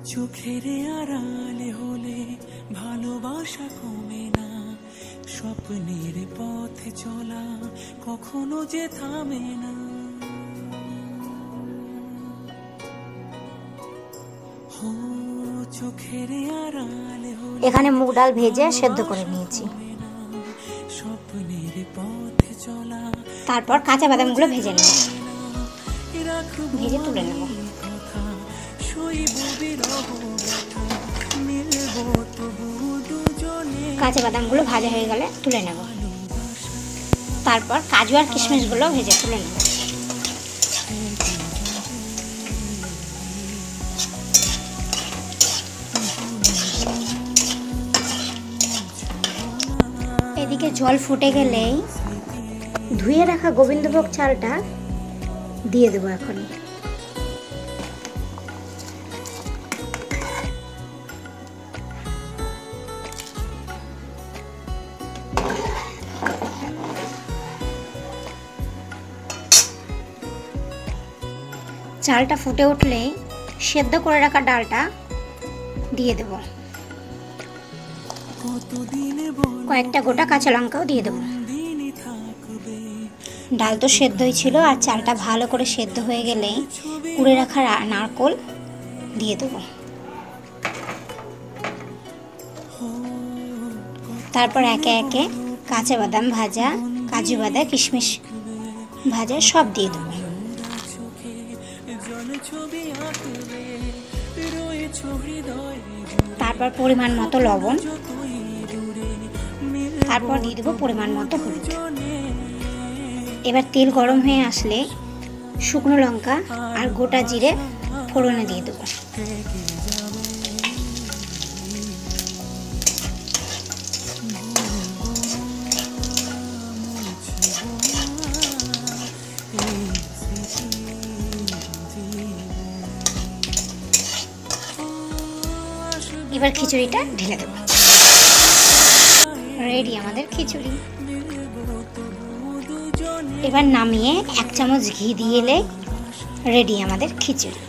চোখের আড়ালে হলে ভালোবাসা কমে না, স্বপ্নের পথে চলা কখনো যে থামে না। চোখের আড়ালে হলে এখানে মুগ ডাল ভেজে সেদ্ধ করে নিয়েছি। স্বপ্নের পথে চলা তারপর কাঁচা বাদামগুলো ভেজে নেব, ভেজে তুলে নেব। কাঁচা বাদামগুলো ভাজা হয়ে গেলে তুলে নেব। তারপর কাজু আর কিশমিশগুলো ভেজে তুলে নেব। এদিকে জল ফুটে গেলেই ধুয়ে রাখা গোবিন্দভোগ চালটা দিয়ে দেবো। এখন চালটা ফুটে উঠলেই সেদ্ধ করে রাখা ডালটা দিয়ে দেব। কয়েকটা গোটা কাঁচা লঙ্কাও দিয়ে দেবো। ডাল তো সেদ্ধই ছিল, আর চালটা ভালো করে সেদ্ধ হয়ে গেলে কুড়ে রাখা নারকেল দিয়ে দেবো। তারপর একে একে কাঁচা বাদাম ভাজা, কাজু বাদাম, কিশমিশ ভাজা সব দিয়ে দেবো। তারপর পরিমাণ মতো লবণ, তারপর দিয়ে দেবো পরিমাণ মতো হলুদ। এবার তেল গরম হয়ে আসলে শুকনো লঙ্কা আর গোটা জিরে ফোড়নে দিয়ে দেবো। এবার খিচুড়িটা ঢেলে দেবো। রেডি আমাদের খিচুড়ি। এবার নামিয়ে 1 চামচ ঘি দিয়ে এলে রেডি আমাদের খিচুড়ি।